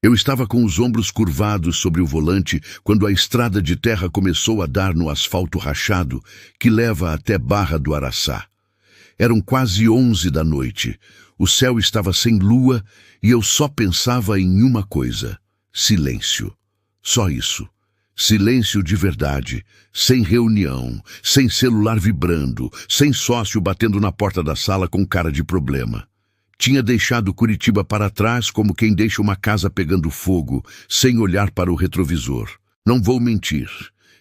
Eu estava com os ombros curvados sobre o volante quando a estrada de terra começou a dar no asfalto rachado que leva até Barra do Araçá. Eram quase 11 da noite. O céu estava sem lua e eu só pensava em uma coisa: silêncio. Só isso. Silêncio de verdade, sem reunião, sem celular vibrando, sem sócio batendo na porta da sala com cara de problema. Tinha deixado Curitiba para trás como quem deixa uma casa pegando fogo, sem olhar para o retrovisor. Não vou mentir.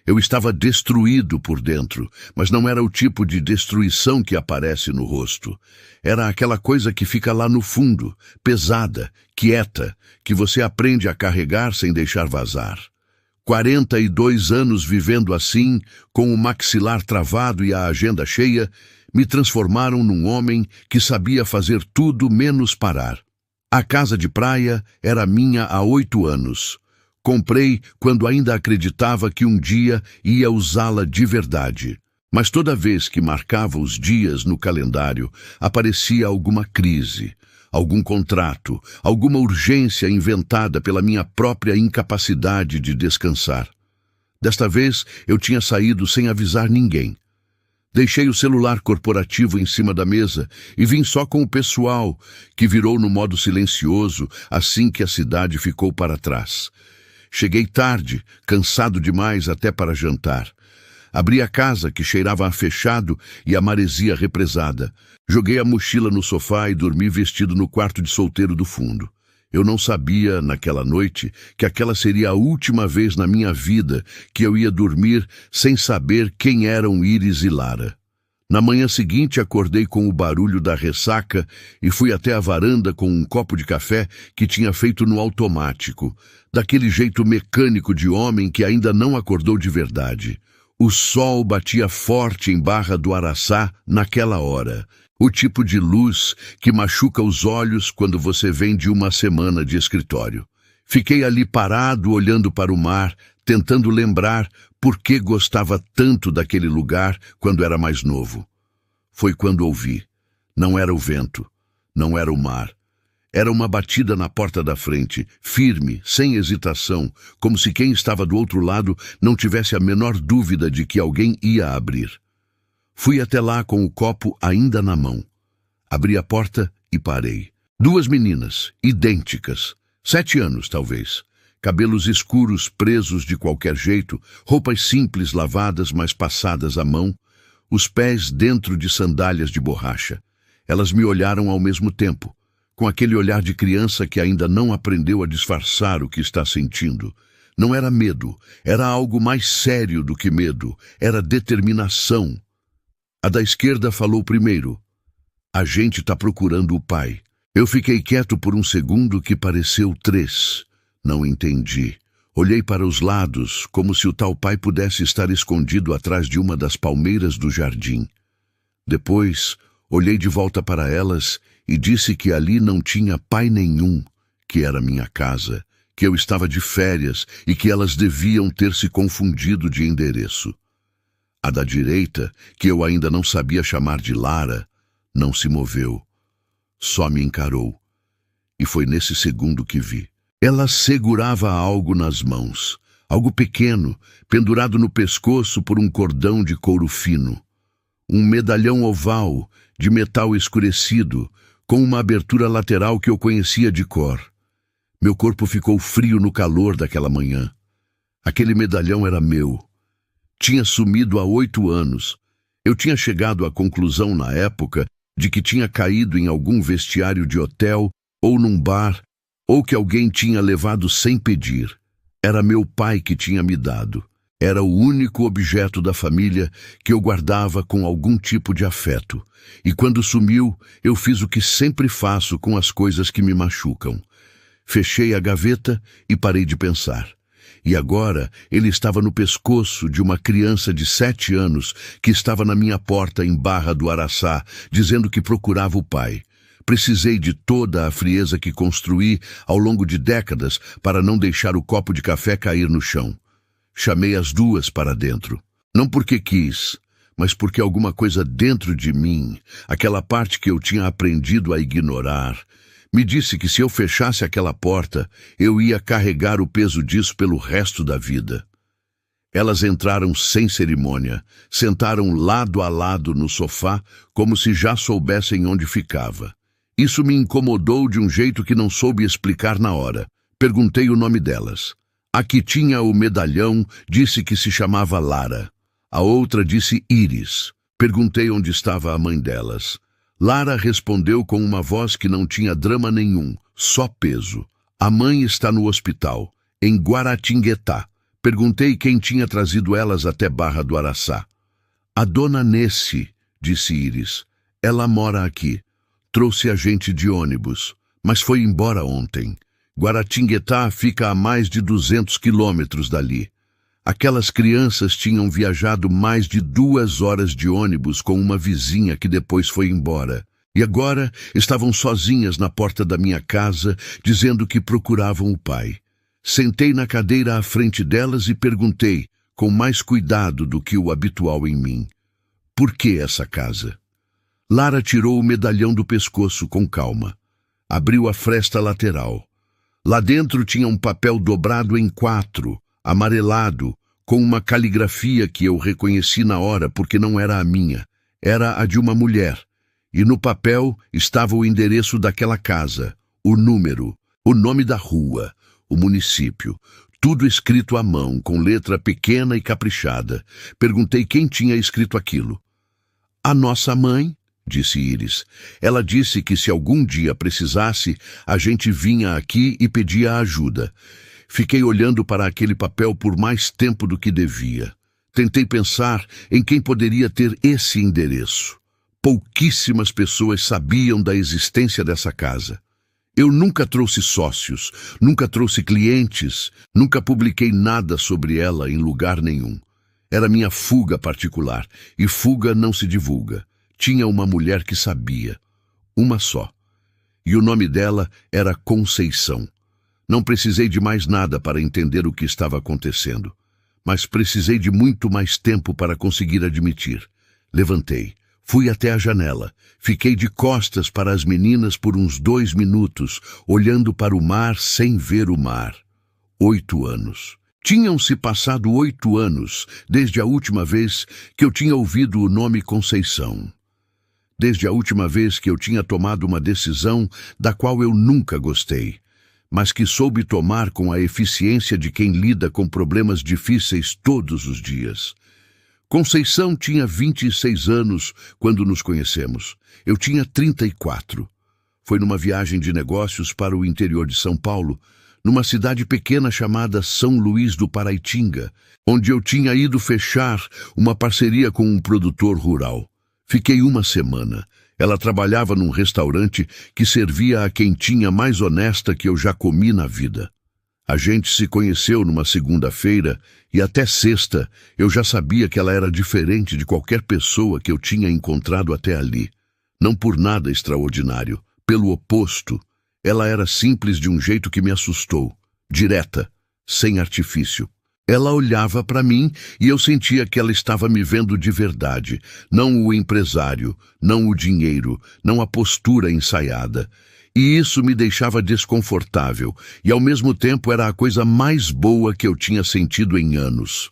Eu estava destruído por dentro, mas não era o tipo de destruição que aparece no rosto. Era aquela coisa que fica lá no fundo, pesada, quieta, que você aprende a carregar sem deixar vazar. 42 anos vivendo assim, com o maxilar travado e a agenda cheia, me transformaram num homem que sabia fazer tudo menos parar. A casa de praia era minha há 8 anos. Comprei quando ainda acreditava que um dia ia usá-la de verdade. Mas toda vez que marcava os dias no calendário, aparecia alguma crise, algum contrato, alguma urgência inventada pela minha própria incapacidade de descansar. Desta vez, eu tinha saído sem avisar ninguém. Deixei o celular corporativo em cima da mesa e vim só com o pessoal, que virou no modo silencioso assim que a cidade ficou para trás. Cheguei tarde, cansado demais até para jantar. Abri a casa, que cheirava a fechado e a maresia represada. Joguei a mochila no sofá e dormi vestido no quarto de solteiro do fundo. Eu não sabia, naquela noite, que aquela seria a última vez na minha vida que eu ia dormir sem saber quem eram Iris e Lara. Na manhã seguinte, acordei com o barulho da ressaca e fui até a varanda com um copo de café que tinha feito no automático, daquele jeito mecânico de homem que ainda não acordou de verdade. O sol batia forte em Barra do Araçá naquela hora. O tipo de luz que machuca os olhos quando você vem de uma semana de escritório. Fiquei ali parado, olhando para o mar, tentando lembrar por que gostava tanto daquele lugar quando era mais novo. Foi quando ouvi. Não era o vento, não era o mar. Era uma batida na porta da frente, firme, sem hesitação, como se quem estava do outro lado não tivesse a menor dúvida de que alguém ia abrir. Fui até lá com o copo ainda na mão. Abri a porta e parei. 2 meninas, idênticas, 7 anos talvez. Cabelos escuros presos de qualquer jeito, roupas simples lavadas mas passadas à mão, os pés dentro de sandálias de borracha. Elas me olharam ao mesmo tempo, com aquele olhar de criança que ainda não aprendeu a disfarçar o que está sentindo. Não era medo, era algo mais sério do que medo, era determinação. A da esquerda falou primeiro. A gente está procurando o pai. Eu fiquei quieto por um segundo que pareceu 3. Não entendi. Olhei para os lados, como se o tal pai pudesse estar escondido atrás de uma das palmeiras do jardim. Depois, olhei de volta para elas e disse que ali não tinha pai nenhum, que era minha casa, que eu estava de férias e que elas deviam ter se confundido de endereço. A da direita, que eu ainda não sabia chamar de Lara, não se moveu. Só me encarou. E foi nesse segundo que vi. Ela segurava algo nas mãos, algo pequeno, pendurado no pescoço por um cordão de couro fino. Um medalhão oval, de metal escurecido, com uma abertura lateral que eu conhecia de cor. Meu corpo ficou frio no calor daquela manhã. Aquele medalhão era meu. Tinha sumido há 8 anos. Eu tinha chegado à conclusão na época de que tinha caído em algum vestiário de hotel ou num bar, ou que alguém tinha levado sem pedir. Era meu pai que tinha me dado. Era o único objeto da família que eu guardava com algum tipo de afeto. E quando sumiu, eu fiz o que sempre faço com as coisas que me machucam. Fechei a gaveta e parei de pensar. E agora ele estava no pescoço de uma criança de 7 anos que estava na minha porta em Barra do Araçá, dizendo que procurava o pai. Precisei de toda a frieza que construí ao longo de décadas para não deixar o copo de café cair no chão. Chamei as 2 para dentro. Não porque quis, mas porque alguma coisa dentro de mim, aquela parte que eu tinha aprendido a ignorar, Me disse que se eu fechasse aquela porta, eu ia carregar o peso disso pelo resto da vida. Elas entraram sem cerimônia, sentaram lado a lado no sofá, como se já soubessem onde ficava. Isso me incomodou de um jeito que não soube explicar na hora. Perguntei o nome delas. A que tinha o medalhão disse que se chamava Lara. A outra disse Iris. Perguntei onde estava a mãe delas. Lara respondeu com uma voz que não tinha drama nenhum, só peso. A mãe está no hospital, em Guaratinguetá. Perguntei quem tinha trazido elas até Barra do Araçá. A dona Nessi, disse Iris. Ela mora aqui. Trouxe a gente de ônibus, mas foi embora ontem. Guaratinguetá fica a mais de 200 quilômetros dali. Aquelas crianças tinham viajado mais de 2 horas de ônibus com uma vizinha que depois foi embora. E agora estavam sozinhas na porta da minha casa, dizendo que procuravam o pai. Sentei na cadeira à frente delas e perguntei, com mais cuidado do que o habitual em mim: por que essa casa? Lara tirou o medalhão do pescoço com calma. Abriu a fresta lateral. Lá dentro tinha um papel dobrado em 4, amarelado, com uma caligrafia que eu reconheci na hora porque não era a minha, era a de uma mulher. E no papel estava o endereço daquela casa, o número, o nome da rua, o município, tudo escrito à mão, com letra pequena e caprichada. Perguntei quem tinha escrito aquilo. A nossa mãe, disse Iris. Ela disse que se algum dia precisasse, a gente vinha aqui e pedia ajuda. Fiquei olhando para aquele papel por mais tempo do que devia. Tentei pensar em quem poderia ter esse endereço. Pouquíssimas pessoas sabiam da existência dessa casa. Eu nunca trouxe sócios, nunca trouxe clientes, nunca publiquei nada sobre ela em lugar nenhum. Era minha fuga particular, e fuga não se divulga. Tinha uma mulher que sabia, uma só. E o nome dela era Conceição. Não precisei de mais nada para entender o que estava acontecendo, mas precisei de muito mais tempo para conseguir admitir. Levantei, fui até a janela, fiquei de costas para as meninas por uns 2 minutos, olhando para o mar sem ver o mar. 8 anos. Tinham-se passado 8 anos desde a última vez que eu tinha ouvido o nome Conceição. Desde a última vez que eu tinha tomado uma decisão da qual eu nunca gostei, mas que soube tomar com a eficiência de quem lida com problemas difíceis todos os dias. Conceição tinha 26 anos quando nos conhecemos. Eu tinha 34. Foi numa viagem de negócios para o interior de São Paulo, numa cidade pequena chamada São Luís do Paraitinga, onde eu tinha ido fechar uma parceria com um produtor rural. Fiquei 1 semana. Ela trabalhava num restaurante que servia a quentinha mais honesta que eu já comi na vida. A gente se conheceu numa segunda-feira e até sexta eu já sabia que ela era diferente de qualquer pessoa que eu tinha encontrado até ali. Não por nada extraordinário, pelo oposto. Ela era simples de um jeito que me assustou, direta, sem artifício. Ela olhava para mim e eu sentia que ela estava me vendo de verdade, não o empresário, não o dinheiro, não a postura ensaiada. E isso me deixava desconfortável, e ao mesmo tempo era a coisa mais boa que eu tinha sentido em anos.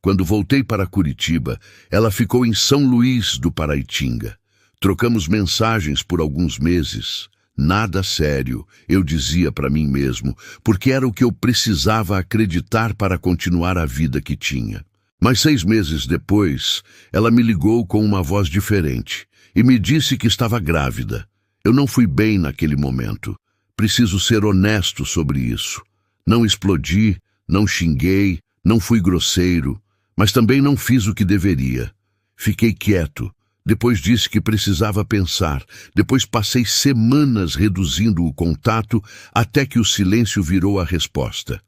Quando voltei para Curitiba, ela ficou em São Luís do Paraitinga. Trocamos mensagens por alguns meses. Nada sério, eu dizia para mim mesmo, porque era o que eu precisava acreditar para continuar a vida que tinha. Mas 6 meses depois, ela me ligou com uma voz diferente e me disse que estava grávida. Eu não fui bem naquele momento. Preciso ser honesto sobre isso. Não explodi, não xinguei, não fui grosseiro, mas também não fiz o que deveria. Fiquei quieto. Depois disse que precisava pensar. Depois passei semanas reduzindo o contato até que o silêncio virou a resposta.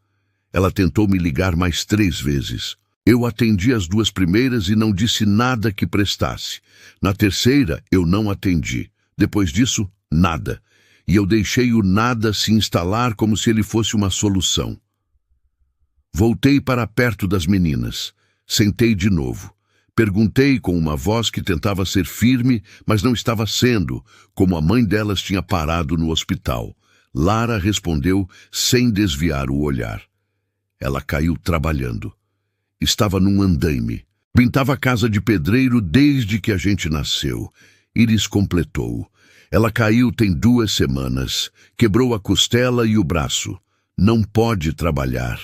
Ela tentou me ligar mais 3 vezes. Eu atendi as 2 primeiras e não disse nada que prestasse. Na terceira, eu não atendi. Depois disso, nada. E eu deixei o nada se instalar como se ele fosse uma solução. Voltei para perto das meninas. Sentei de novo. Perguntei com uma voz que tentava ser firme, mas não estava sendo, como a mãe delas tinha parado no hospital. Lara respondeu sem desviar o olhar. Ela caiu trabalhando. Estava num andaime. Pintava a casa de pedreiro desde que a gente nasceu. Iris completou. Ela caiu tem 2 semanas. Quebrou a costela e o braço. Não pode trabalhar.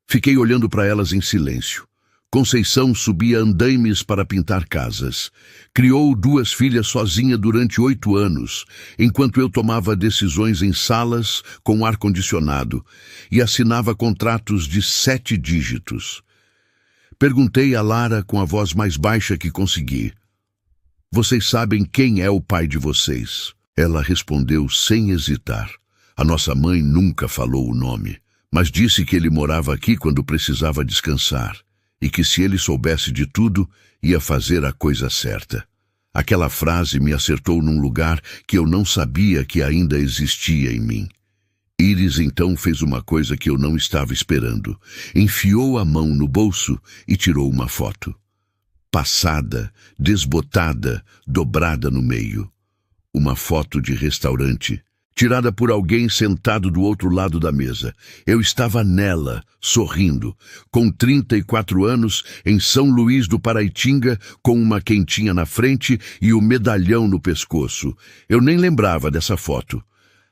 Fiquei olhando para elas em silêncio. Conceição subia andaimes para pintar casas. Criou 2 filhas sozinha durante 8 anos, enquanto eu tomava decisões em salas com ar-condicionado e assinava contratos de 7 dígitos. Perguntei a Lara com a voz mais baixa que consegui. Vocês sabem quem é o pai de vocês? Ela respondeu sem hesitar. A nossa mãe nunca falou o nome, mas disse que ele morava aqui quando precisava descansar. E que se ele soubesse de tudo, ia fazer a coisa certa. Aquela frase me acertou num lugar que eu não sabia que ainda existia em mim. Iris então fez uma coisa que eu não estava esperando. Enfiou a mão no bolso e tirou uma foto. Passada, desbotada, dobrada no meio. Uma foto de restaurante. Tirada por alguém sentado do outro lado da mesa. Eu estava nela, sorrindo, com 34 anos, em São Luís do Paraitinga, com uma quentinha na frente e o medalhão no pescoço. Eu nem lembrava dessa foto.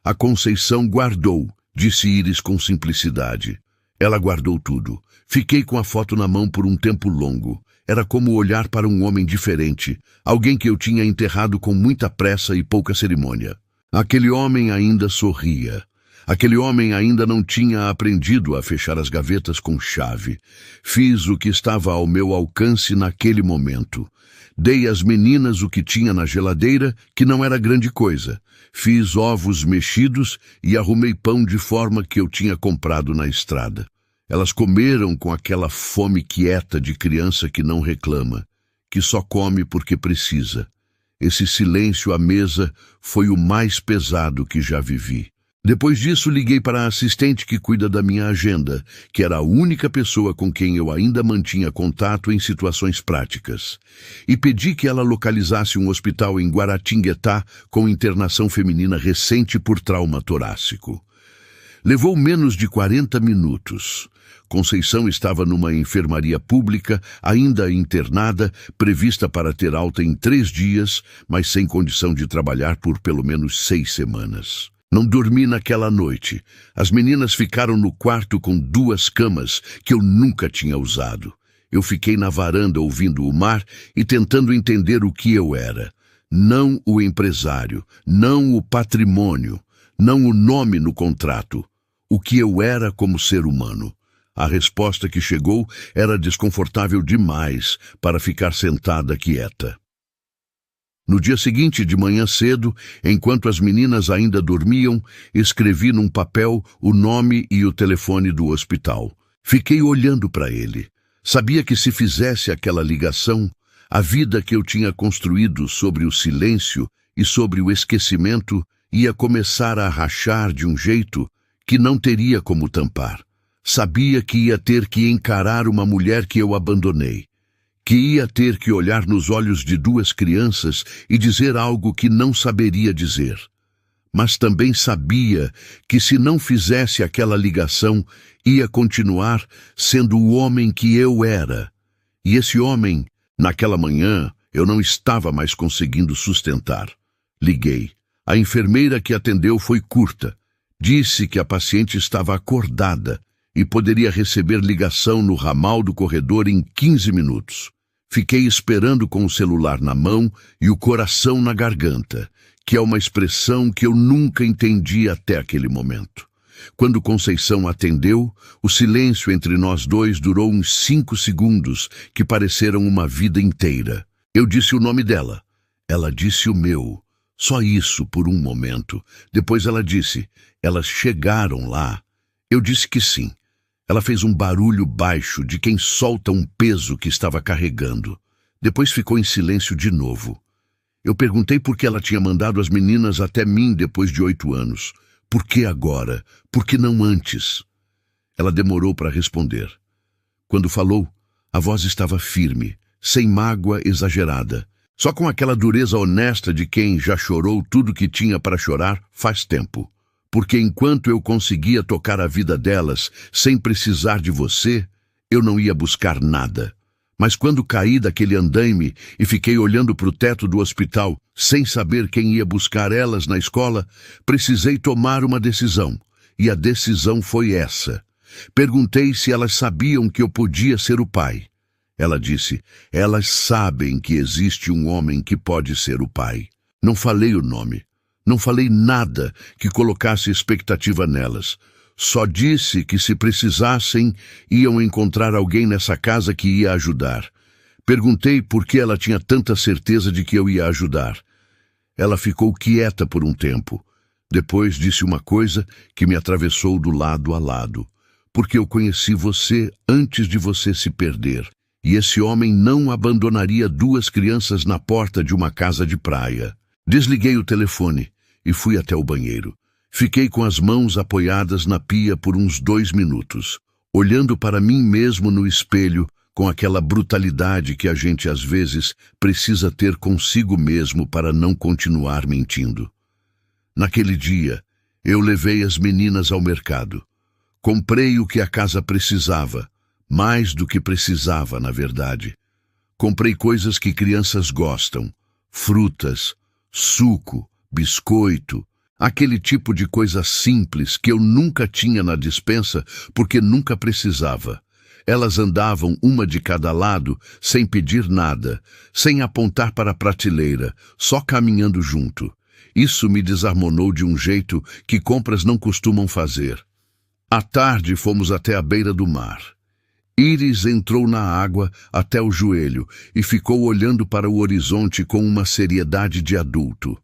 A Conceição guardou, disse Iris com simplicidade. Ela guardou tudo. Fiquei com a foto na mão por um tempo longo. Era como olhar para um homem diferente, alguém que eu tinha enterrado com muita pressa e pouca cerimônia. Aquele homem ainda sorria. Aquele homem ainda não tinha aprendido a fechar as gavetas com chave. Fiz o que estava ao meu alcance naquele momento. Dei às meninas o que tinha na geladeira, que não era grande coisa. Fiz ovos mexidos e arrumei pão de forma que eu tinha comprado na estrada. Elas comeram com aquela fome quieta de criança que não reclama, que só come porque precisa. Esse silêncio à mesa foi o mais pesado que já vivi. Depois disso, liguei para a assistente que cuida da minha agenda, que era a única pessoa com quem eu ainda mantinha contato em situações práticas, e pedi que ela localizasse um hospital em Guaratinguetá com internação feminina recente por trauma torácico. Levou menos de 40 minutos. Conceição estava numa enfermaria pública, ainda internada, prevista para ter alta em 3 dias, mas sem condição de trabalhar por pelo menos 6 semanas. Não dormi naquela noite. As meninas ficaram no quarto com 2 camas que eu nunca tinha usado. Eu fiquei na varanda ouvindo o mar e tentando entender o que eu era. Não o empresário, não o patrimônio, não o nome no contrato. O que eu era como ser humano. A resposta que chegou era desconfortável demais para ficar sentada quieta. No dia seguinte, de manhã cedo, enquanto as meninas ainda dormiam, escrevi num papel o nome e o telefone do hospital. Fiquei olhando para ele. Sabia que se fizesse aquela ligação, a vida que eu tinha construído sobre o silêncio e sobre o esquecimento ia começar a rachar de um jeito que não teria como tampar. Sabia que ia ter que encarar uma mulher que eu abandonei, que ia ter que olhar nos olhos de 2 crianças e dizer algo que não saberia dizer. Mas também sabia que se não fizesse aquela ligação, ia continuar sendo o homem que eu era. E esse homem, naquela manhã, eu não estava mais conseguindo sustentar. Liguei. A enfermeira que atendeu foi curta. Disse que a paciente estava acordada e poderia receber ligação no ramal do corredor em 15 minutos. Fiquei esperando com o celular na mão e o coração na garganta, que é uma expressão que eu nunca entendi até aquele momento. Quando Conceição atendeu, o silêncio entre nós 2 durou uns 5 segundos, que pareceram uma vida inteira. Eu disse o nome dela. Ela disse o meu. Só isso por um momento. Depois ela disse, elas chegaram lá. Eu disse que sim. Ela fez um barulho baixo de quem solta um peso que estava carregando. Depois ficou em silêncio de novo. Eu perguntei por que ela tinha mandado as meninas até mim depois de 8 anos. Por que agora? Por que não antes? Ela demorou para responder. Quando falou, a voz estava firme, sem mágoa exagerada, só com aquela dureza honesta de quem já chorou tudo que tinha para chorar faz tempo. Porque enquanto eu conseguia tocar a vida delas sem precisar de você, eu não ia buscar nada. Mas quando caí daquele andaime e fiquei olhando para o teto do hospital, sem saber quem ia buscar elas na escola, precisei tomar uma decisão. E a decisão foi essa. Perguntei se elas sabiam que eu podia ser o pai. Ela disse, elas sabem que existe um homem que pode ser o pai. Não falei o nome. Não falei nada que colocasse expectativa nelas. Só disse que se precisassem, iam encontrar alguém nessa casa que ia ajudar. Perguntei por que ela tinha tanta certeza de que eu ia ajudar. Ela ficou quieta por um tempo. Depois disse uma coisa que me atravessou do lado a lado. Porque eu conheci você antes de você se perder. E esse homem não abandonaria 2 crianças na porta de uma casa de praia. Desliguei o telefone e fui até o banheiro. Fiquei com as mãos apoiadas na pia por uns 2 minutos, olhando para mim mesmo no espelho com aquela brutalidade que a gente às vezes precisa ter consigo mesmo para não continuar mentindo. Naquele dia, eu levei as meninas ao mercado. Comprei o que a casa precisava, mais do que precisava, na verdade. Comprei coisas que crianças gostam, frutas, suco, biscoito, aquele tipo de coisa simples que eu nunca tinha na despensa porque nunca precisava. Elas andavam uma de cada lado, sem pedir nada, sem apontar para a prateleira, só caminhando junto. Isso me desarmonou de um jeito que compras não costumam fazer. À tarde fomos até a beira do mar. Iris entrou na água até o joelho e ficou olhando para o horizonte com uma seriedade de adulto.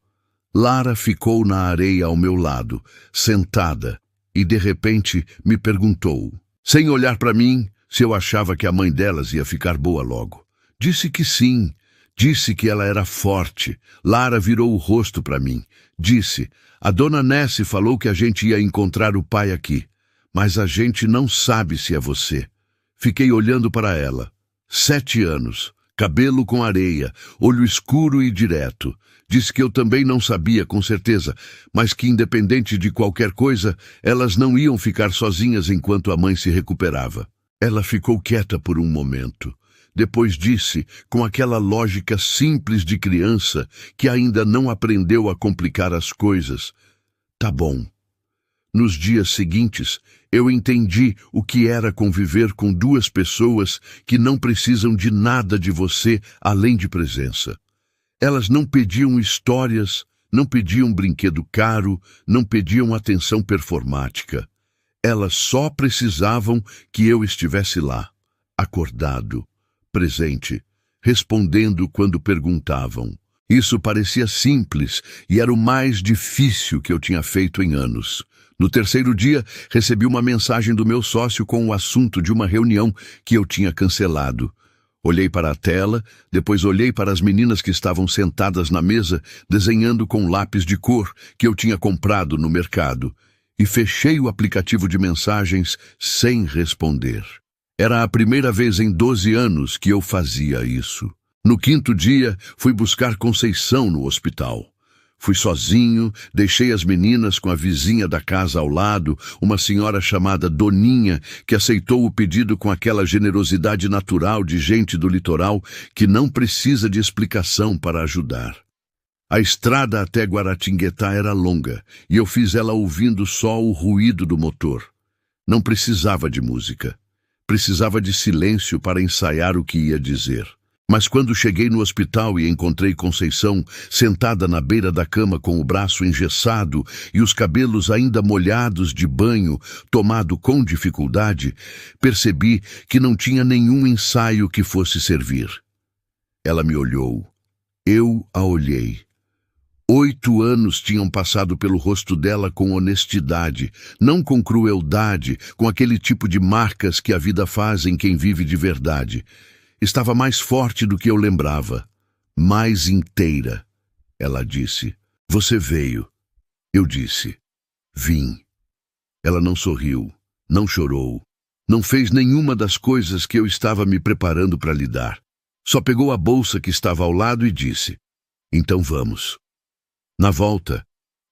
Lara ficou na areia ao meu lado, sentada, e de repente me perguntou, sem olhar para mim, se eu achava que a mãe delas ia ficar boa logo. Disse que sim, disse que ela era forte. Lara virou o rosto para mim. Disse, a dona Nessie falou que a gente ia encontrar o pai aqui, mas a gente não sabe se é você. Fiquei olhando para ela. 7 anos, cabelo com areia, olho escuro e direto. Disse que eu também não sabia com certeza, mas que independente de qualquer coisa, elas não iam ficar sozinhas enquanto a mãe se recuperava. Ela ficou quieta por um momento. Depois disse, com aquela lógica simples de criança que ainda não aprendeu a complicar as coisas, tá bom. Nos dias seguintes, eu entendi o que era conviver com 2 pessoas que não precisam de nada de você além de presença. Elas não pediam histórias, não pediam brinquedo caro, não pediam atenção performática. Elas só precisavam que eu estivesse lá, acordado, presente, respondendo quando perguntavam. Isso parecia simples e era o mais difícil que eu tinha feito em anos. No 3º dia, recebi uma mensagem do meu sócio com o assunto de uma reunião que eu tinha cancelado. Olhei para a tela, depois olhei para as meninas que estavam sentadas na mesa, desenhando com lápis de cor que eu tinha comprado no mercado, e fechei o aplicativo de mensagens sem responder. Era a primeira vez em 12 anos que eu fazia isso. No 5º dia, fui buscar Conceição no hospital. Fui sozinho, deixei as meninas com a vizinha da casa ao lado, uma senhora chamada Doninha, que aceitou o pedido com aquela generosidade natural de gente do litoral que não precisa de explicação para ajudar. A estrada até Guaratinguetá era longa, e eu fiz ela ouvindo só o ruído do motor. Não precisava de música. Precisava de silêncio para ensaiar o que ia dizer. Mas quando cheguei no hospital e encontrei Conceição sentada na beira da cama com o braço engessado e os cabelos ainda molhados de banho, tomado com dificuldade, percebi que não tinha nenhum ensaio que fosse servir. Ela me olhou. Eu a olhei. 8 anos tinham passado pelo rosto dela com honestidade, não com crueldade, com aquele tipo de marcas que a vida faz em quem vive de verdade. Estava mais forte do que eu lembrava, mais inteira. Ela disse, você veio. Eu disse, vim. Ela não sorriu, não chorou, não fez nenhuma das coisas que eu estava me preparando para lidar. Só pegou a bolsa que estava ao lado e disse: "Então vamos." Na volta,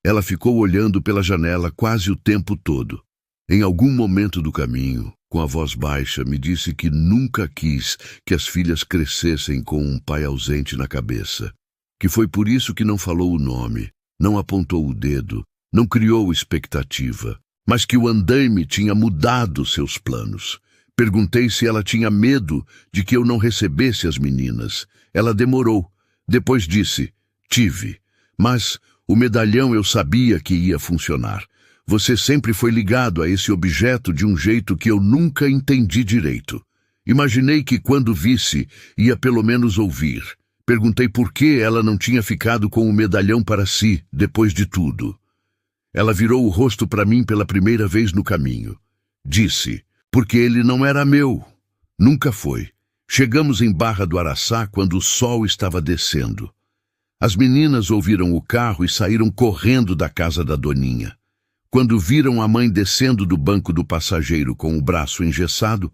ela ficou olhando pela janela quase o tempo todo. Em algum momento do caminho, com a voz baixa, me disse que nunca quis que as filhas crescessem com um pai ausente na cabeça, que foi por isso que não falou o nome, não apontou o dedo, não criou expectativa, mas que o andaime tinha mudado seus planos. Perguntei se ela tinha medo de que eu não recebesse as meninas. Ela demorou. Depois disse: "Tive. Mas o medalhão eu sabia que ia funcionar. Você sempre foi ligado a esse objeto de um jeito que eu nunca entendi direito. Imaginei que quando visse, ia pelo menos ouvir. Perguntei por que ela não tinha ficado com o medalhão para si, depois de tudo." Ela virou o rosto para mim pela primeira vez no caminho. Disse: "Porque ele não era meu. Nunca foi. Chegamos em Barra do Araçá quando o sol estava descendo. As meninas ouviram o carro e saíram correndo da casa da doninha. Quando viram a mãe descendo do banco do passageiro com o braço engessado,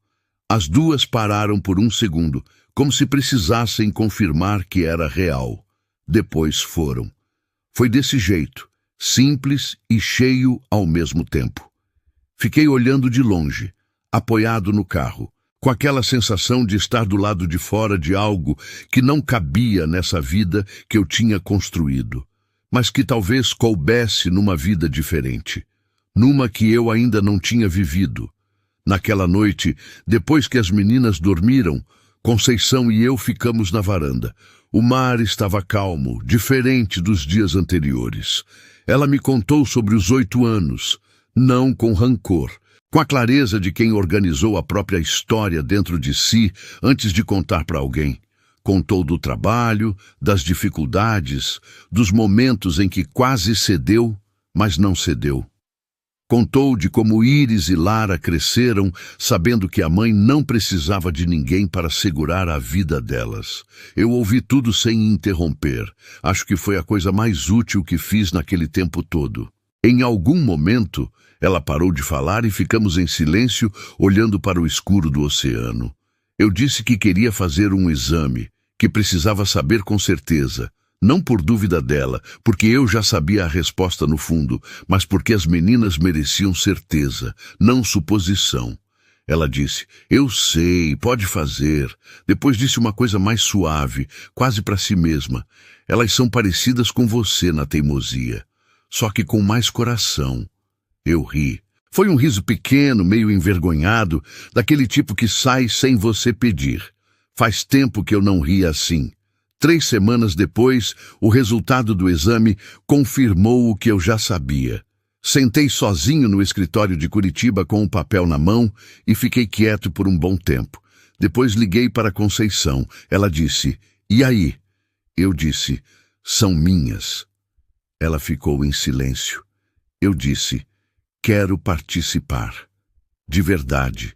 as duas pararam por um segundo, como se precisassem confirmar que era real. Depois foram. Foi desse jeito, simples e cheio ao mesmo tempo. Fiquei olhando de longe, apoiado no carro, com aquela sensação de estar do lado de fora de algo que não cabia nessa vida que eu tinha construído, mas que talvez coubesse numa vida diferente, numa que eu ainda não tinha vivido. Naquela noite, depois que as meninas dormiram, Conceição e eu ficamos na varanda. O mar estava calmo, diferente dos dias anteriores. Ela me contou sobre os 8 anos, não com rancor, com a clareza de quem organizou a própria história dentro de si antes de contar para alguém. Contou do trabalho, das dificuldades, dos momentos em que quase cedeu, mas não cedeu. Contou de como Iris e Lara cresceram, sabendo que a mãe não precisava de ninguém para segurar a vida delas. Eu ouvi tudo sem interromper. Acho que foi a coisa mais útil que fiz naquele tempo todo. Em algum momento, ela parou de falar e ficamos em silêncio, olhando para o escuro do oceano. Eu disse que queria fazer um exame, que precisava saber com certeza. Não por dúvida dela, porque eu já sabia a resposta no fundo, mas porque as meninas mereciam certeza, não suposição. Ela disse: "Eu sei, pode fazer." Depois disse uma coisa mais suave, quase para si mesma: "Elas são parecidas com você na teimosia, só que com mais coração." Eu ri. Foi um riso pequeno, meio envergonhado, daquele tipo que sai sem você pedir. Faz tempo que eu não ria assim. 3 semanas depois, o resultado do exame confirmou o que eu já sabia. Sentei sozinho no escritório de Curitiba com o papel na mão e fiquei quieto por um bom tempo. Depois liguei para Conceição. Ela disse: "E aí?" Eu disse: "São minhas." Ela ficou em silêncio. Eu disse: "Quero participar. De verdade.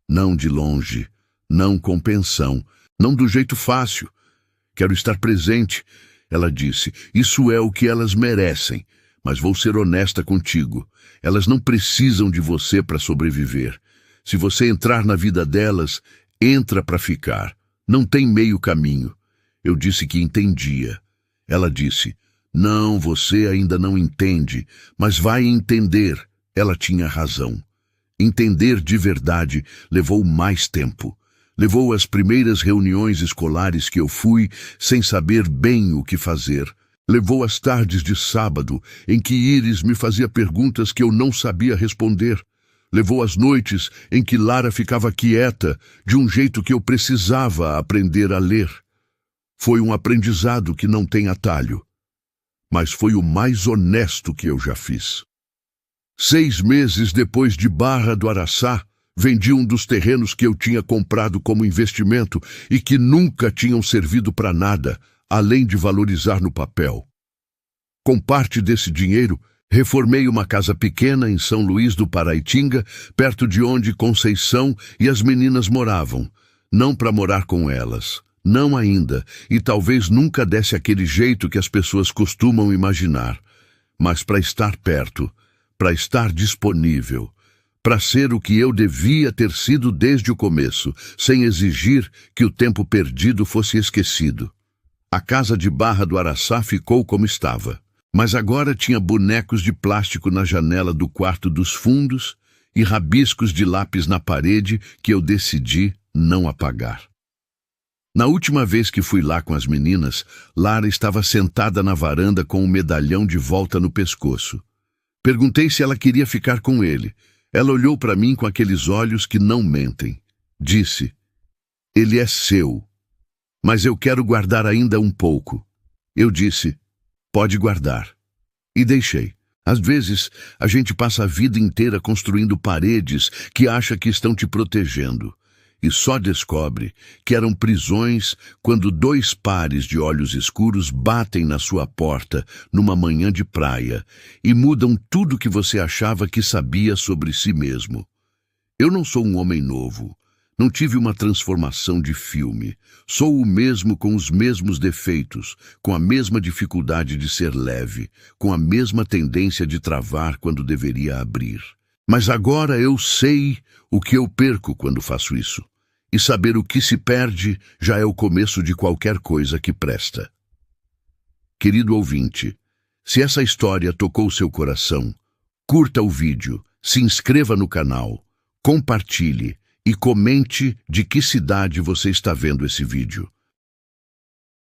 Não de longe. Não com pensão. Não do jeito fácil. Quero estar presente." Ela disse: "Isso é o que elas merecem, mas vou ser honesta contigo. Elas não precisam de você para sobreviver. Se você entrar na vida delas, entra para ficar. Não tem meio caminho." Eu disse que entendia. Ela disse: "Não, você ainda não entende, mas vai entender." Ela tinha razão. Entender de verdade levou mais tempo. Levou às primeiras reuniões escolares que eu fui sem saber bem o que fazer. Levou às tardes de sábado em que Iris me fazia perguntas que eu não sabia responder. Levou às noites em que Lara ficava quieta de um jeito que eu precisava aprender a ler. Foi um aprendizado que não tem atalho, mas foi o mais honesto que eu já fiz. 6 meses depois de Barra do Araçá, vendi um dos terrenos que eu tinha comprado como investimento e que nunca tinham servido para nada, além de valorizar no papel. Com parte desse dinheiro, reformei uma casa pequena em São Luís do Paraitinga, perto de onde Conceição e as meninas moravam. Não para morar com elas, não ainda, e talvez nunca desse aquele jeito que as pessoas costumam imaginar, mas para estar perto, para estar disponível, para ser o que eu devia ter sido desde o começo, sem exigir que o tempo perdido fosse esquecido. A casa de Barra do Araçá ficou como estava, mas agora tinha bonecos de plástico na janela do quarto dos fundos e rabiscos de lápis na parede que eu decidi não apagar. Na última vez que fui lá com as meninas, Lara estava sentada na varanda com um medalhão de volta no pescoço. Perguntei se ela queria ficar com ele. Ela olhou para mim com aqueles olhos que não mentem. Disse: "Ele é seu, mas eu quero guardar ainda um pouco." Eu disse: "Pode guardar." E deixei. Às vezes, a gente passa a vida inteira construindo paredes que acha que estão te protegendo. E só descobre que eram prisões quando dois pares de olhos escuros batem na sua porta numa manhã de praia e mudam tudo que você achava que sabia sobre si mesmo. Eu não sou um homem novo. Não tive uma transformação de filme. Sou o mesmo com os mesmos defeitos, com a mesma dificuldade de ser leve, com a mesma tendência de travar quando deveria abrir. Mas agora eu sei o que eu perco quando faço isso. E saber o que se perde já é o começo de qualquer coisa que presta. Querido ouvinte, se essa história tocou seu coração, curta o vídeo, se inscreva no canal, compartilhe e comente de que cidade você está vendo esse vídeo.